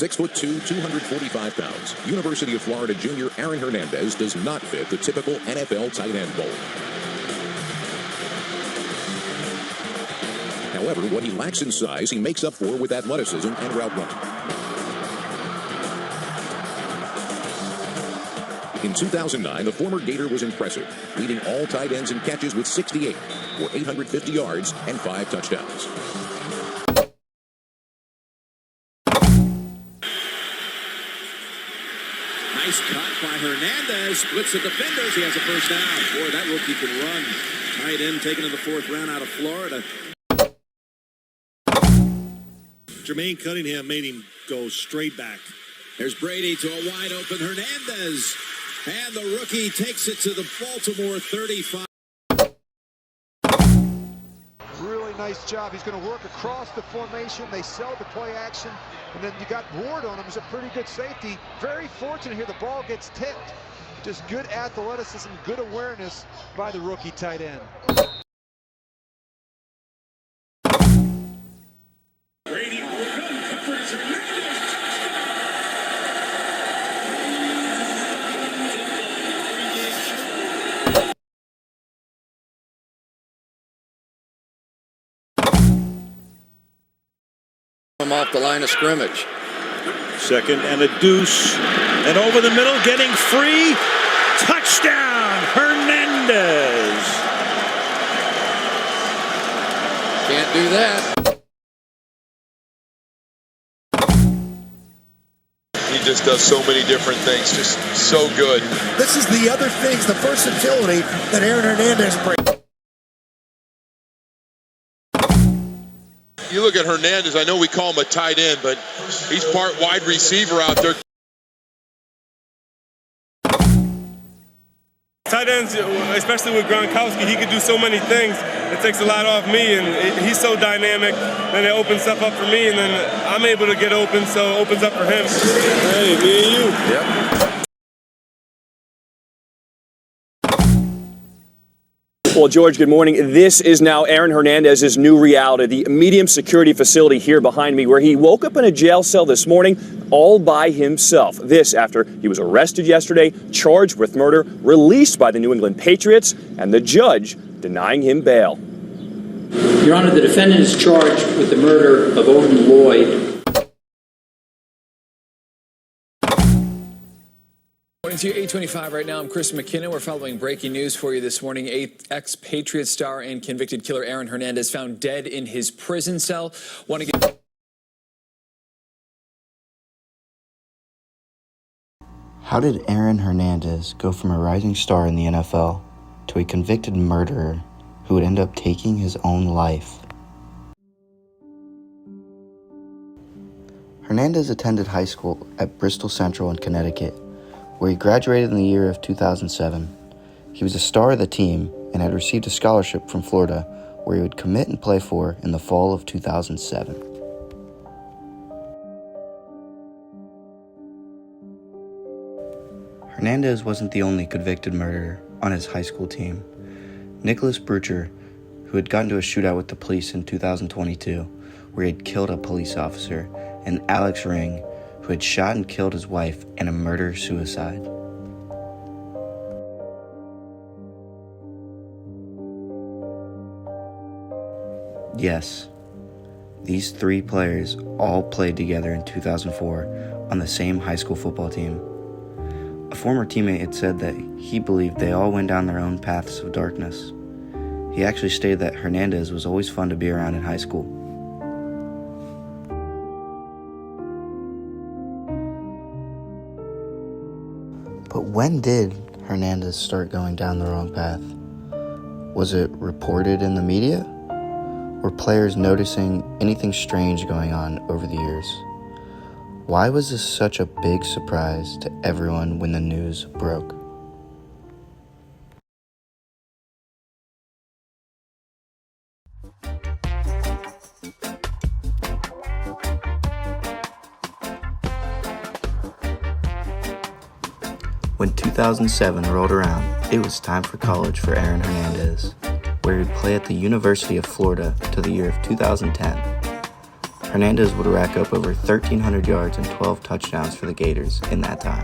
6'2", 245 pounds, University of Florida junior Aaron Hernandez does not fit the typical NFL tight end mold. However, what he lacks in size, he makes up for with athleticism and route running. In 2009, the former Gator was impressive, leading all tight ends in catches with 68 for 850 yards and 5 touchdowns. Nice cut by Hernandez. Splits the defenders. He has a first down. Boy, that rookie can run. Tight end taken in the 4th round out of Florida. Jermaine Cunningham made him go straight back. There's Brady to a wide open Hernandez. And the rookie takes it to the Baltimore 35. Really nice job. He's going to work across the formation. They sell the play action. And then you got Ward on him. He's a pretty good safety. Very fortunate here. The ball gets tipped. Just good athleticism, good awareness by the rookie tight end. Brady will run, covers Hernandez. Off the line of scrimmage. Second and a deuce. And over the middle, getting free. Touchdown, Hernandez. Can't do that. He just does so many different things, just so good. This is the other things, the versatility that Aaron Hernandez brings. You look at Hernandez, I know we call him a tight end, but he's part wide receiver out there. Tight ends, especially with Gronkowski, he could do so many things. It takes a lot off me, and he's so dynamic. Then it opens stuff up for me, and then I'm able to get open, so it opens up for him. Hey, me and you. Yep. Well, George, good morning. This is now Aaron Hernandez's new reality, the medium security facility here behind me, where he woke up in a jail cell this morning all by himself. This after he was arrested yesterday, charged with murder, released by the New England Patriots, and the judge denying him bail. Your Honor, the defendant is charged with the murder of Odin Lloyd. Morning to you, 8:25 right now. I'm Chris McKinnon. We're following breaking news for you this morning. Ex-Patriot star and convicted killer Aaron Hernandez found dead in his prison cell. How did Aaron Hernandez go from a rising star in the NFL to a convicted murderer who would end up taking his own life? Hernandez attended high school at Bristol Central in Connecticut, where he graduated in the year of 2007. He was a star of the team and had received a scholarship from Florida, where he would commit and play for in the fall of 2007. Hernandez wasn't the only convicted murderer on his high school team. Nicholas Brucher, who had gotten into a shootout with the police in 2022, where he had killed a police officer, and Alex Ring, who had shot and killed his wife in a murder-suicide. Yes, these three players all played together in 2004 on the same high school football team. A former teammate had said that he believed they all went down their own paths of darkness. He actually stated that Hernandez was always fun to be around in high school. But when did Hernandez start going down the wrong path? Was it reported in the media? Were players noticing anything strange going on over the years? Why was this such a big surprise to everyone when the news broke? When 2007 rolled around, it was time for college for Aaron Hernandez, where he would play at the University of Florida till the year of 2010. Hernandez would rack up over 1,300 yards and 12 touchdowns for the Gators in that time.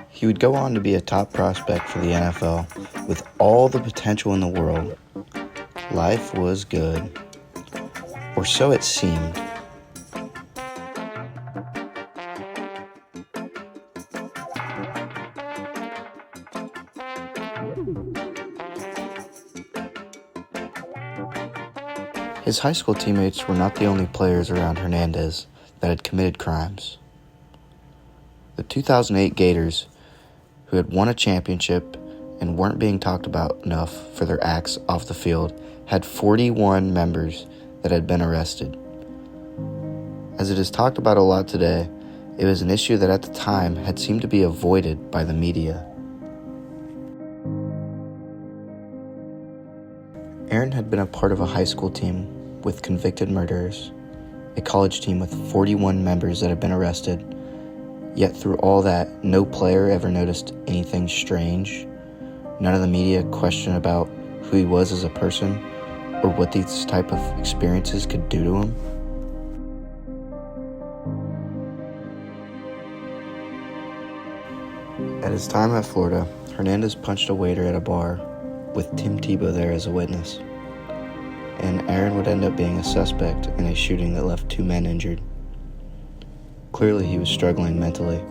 He would go on to be a top prospect for the NFL with all the potential in the world. Life was good. Or so it seemed. His high school teammates were not the only players around Hernandez that had committed crimes. The 2008 Gators, who had won a championship and weren't being talked about enough for their acts off the field, had 41 members that had been arrested. As it is talked about a lot today, it was an issue that at the time had seemed to be avoided by the media. Aaron had been a part of a high school team with convicted murderers, a college team with 41 members that had been arrested. Yet through all that, no player ever noticed anything strange. None of the media questioned about who he was as a person or what these type of experiences could do to him. At his time at Florida, Hernandez punched a waiter at a bar with Tim Tebow there as a witness. And Aaron would end up being a suspect in a shooting that left 2 men injured. Clearly, he was struggling mentally.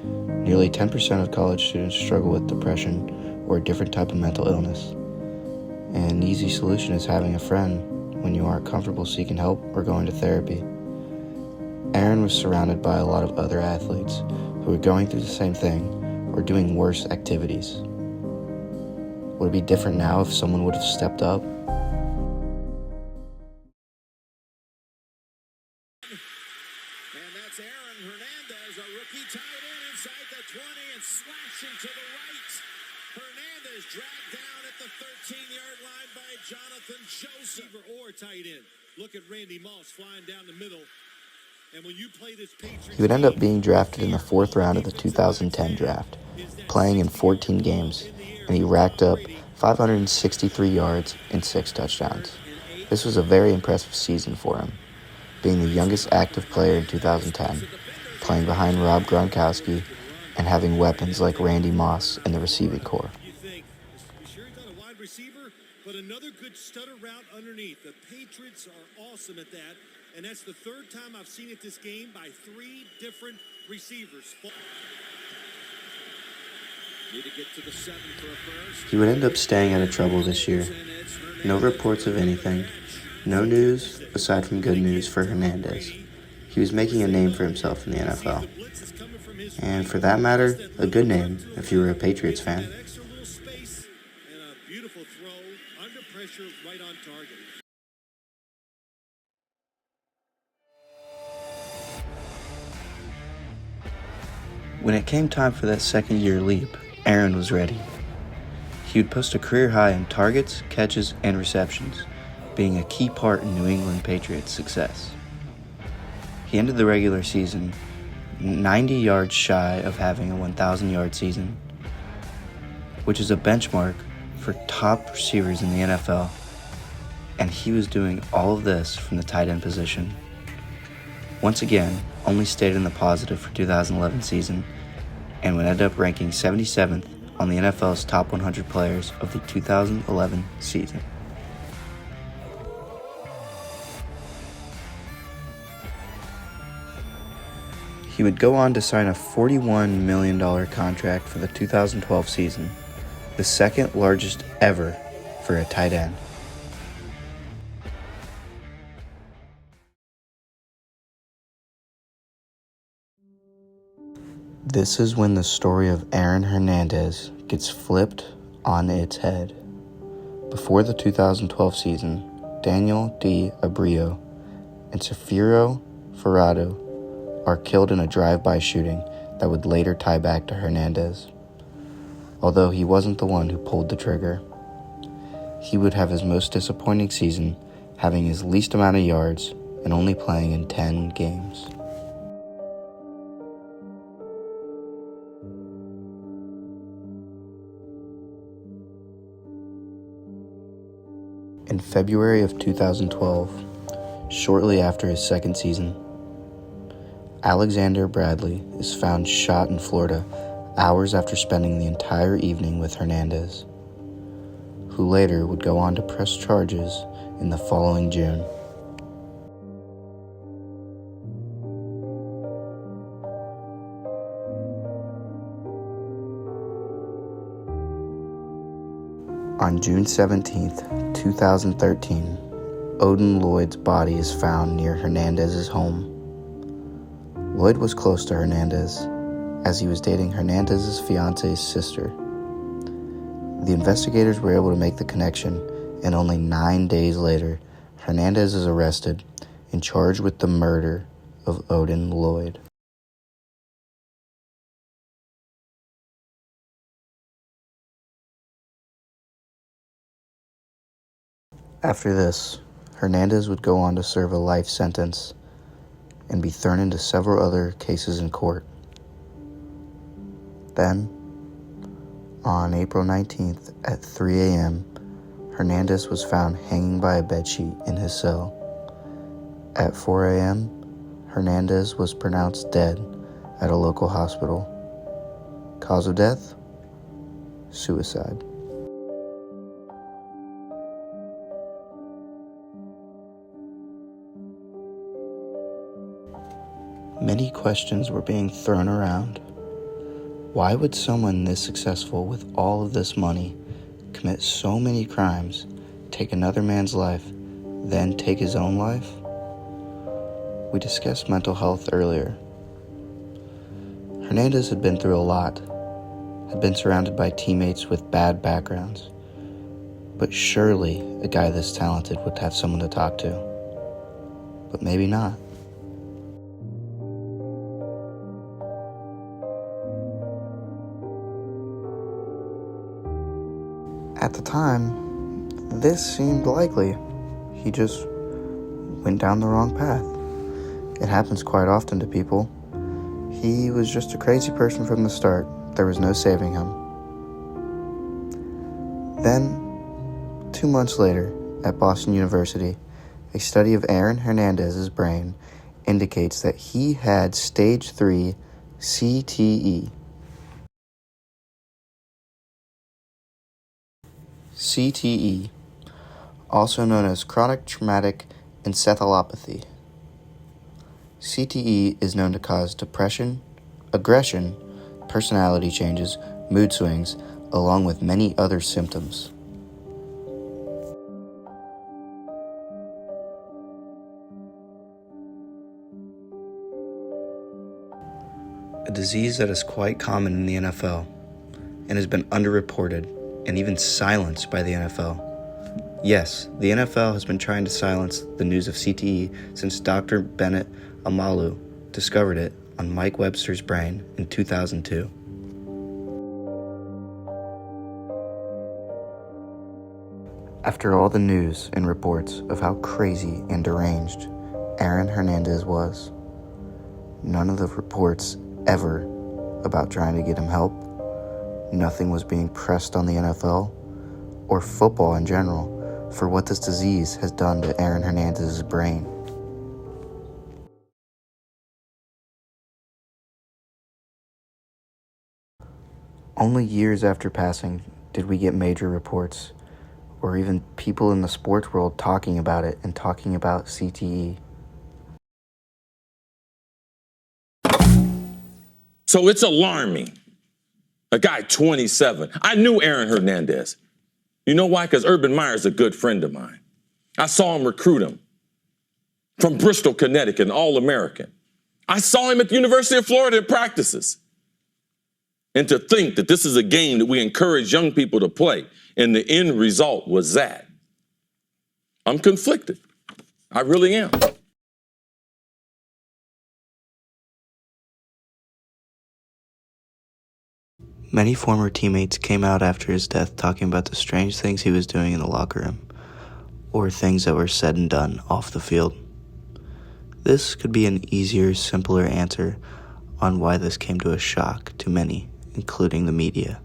Nearly 10% of college students struggle with depression or a different type of mental illness. And an easy solution is having a friend when you aren't comfortable seeking help or going to therapy. Aaron was surrounded by a lot of other athletes who were going through the same thing or doing worse activities. Would it be different now if someone would have stepped up? Aaron Hernandez, a rookie tight end inside the 20 and slashing to the right. Hernandez dragged down at the 13-yard line by Jonathan Joseph. Or tight end. Look at Randy Moss flying down the middle. And when you play this Patriots, he would end up being drafted in the 4th round of the 2010 draft, playing in 14 games, and he racked up 563 yards and 6 touchdowns. This was a very impressive season for him, being the youngest active player in 2010, playing behind Rob Gronkowski, and having weapons like Randy Moss in the receiving corps. You think, sure he's not a wide receiver, but another good stutter route underneath. The Patriots are awesome at that, and that's the 3rd time I've seen it this game by 3 different receivers. Need to get to the 7 for a first. He would end up staying out of trouble this year. No reports of anything. No news, aside from good news for Hernandez. He was making a name for himself in the NFL. And for that matter, a good name if you were a Patriots fan. Extra little space and a beautiful throw under pressure right on target. When it came time for that second-year leap, Aaron was ready. He would post a career high in targets, catches, and receptions, being a key part in New England Patriots' success. He ended the regular season 90 yards shy of having a 1,000-yard season, which is a benchmark for top receivers in the NFL, and he was doing all of this from the tight end position. Once again, only stayed in the positive for 2011 season, and would end up ranking 77th on the NFL's top 100 players of the 2011 season. He would go on to sign a $41 million contract for the 2012 season, the 2nd largest ever for a tight end. This is when the story of Aaron Hernandez gets flipped on its head. Before the 2012 season, Daniel D. Abreu and Safiro Ferrado are killed in a drive-by shooting that would later tie back to Hernandez. Although he wasn't the one who pulled the trigger. He would have his most disappointing season, having his least amount of yards and only playing in 10 games. In February of 2012, shortly after his second season, Alexander Bradley is found shot in Florida hours after spending the entire evening with Hernandez, who later would go on to press charges in the following June. On June 17, 2013, Odin Lloyd's body is found near Hernandez's home. Lloyd was close to Hernandez, as he was dating Hernandez's fiance's sister. The investigators were able to make the connection, and only 9 days later, Hernandez is arrested and charged with the murder of Odin Lloyd. After this, Hernandez would go on to serve a life sentence and be thrown into several other cases in court. Then, on April 19th at 3 a.m., Hernandez was found hanging by a bedsheet in his cell. At 4 a.m., Hernandez was pronounced dead at a local hospital. Cause of death? Suicide. Many questions were being thrown around. Why would someone this successful with all of this money commit so many crimes, take another man's life, then take his own life? We discussed mental health earlier. Hernandez had been through a lot, had been surrounded by teammates with bad backgrounds, but surely a guy this talented would have someone to talk to. But maybe not. At the time, this seemed likely. He just went down the wrong path. It happens quite often to people. He was just a crazy person from the start. There was no saving him. Then, 2 months later, at Boston University, a study of Aaron Hernandez's brain indicates that he had stage 3 CTE. CTE, also known as chronic traumatic encephalopathy. CTE is known to cause depression, aggression, personality changes, mood swings, along with many other symptoms. A disease that is quite common in the NFL and has been underreported and even silenced by the NFL. Yes, the NFL has been trying to silence the news of CTE since Dr. Bennett Amalu discovered it on Mike Webster's brain in 2002. After all the news and reports of how crazy and deranged Aaron Hernandez was, none of the reports ever about trying to get him help, nothing was being pressed on the NFL or football in general for what this disease has done to Aaron Hernandez's brain. Only years after passing did we get major reports or even people in the sports world talking about it and talking about CTE. So it's alarming. A guy 27. I knew Aaron Hernandez. You know why? Because Urban Meyer's a good friend of mine. I saw him recruit him from Bristol, Connecticut, an All-American. I saw him at the University of Florida at practices. And to think that this is a game that we encourage young people to play, and the end result was that. I'm conflicted. I really am. Many former teammates came out after his death talking about the strange things he was doing in the locker room, or things that were said and done off the field. This could be an easier, simpler answer on why this came to a shock to many, including the media.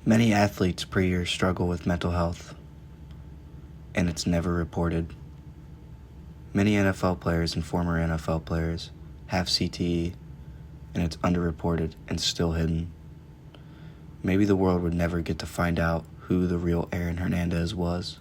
Many athletes per year struggle with mental health, and it's never reported. Many NFL players and former NFL players have CTE, and it's underreported and still hidden. Maybe the world would never get to find out who the real Aaron Hernandez was.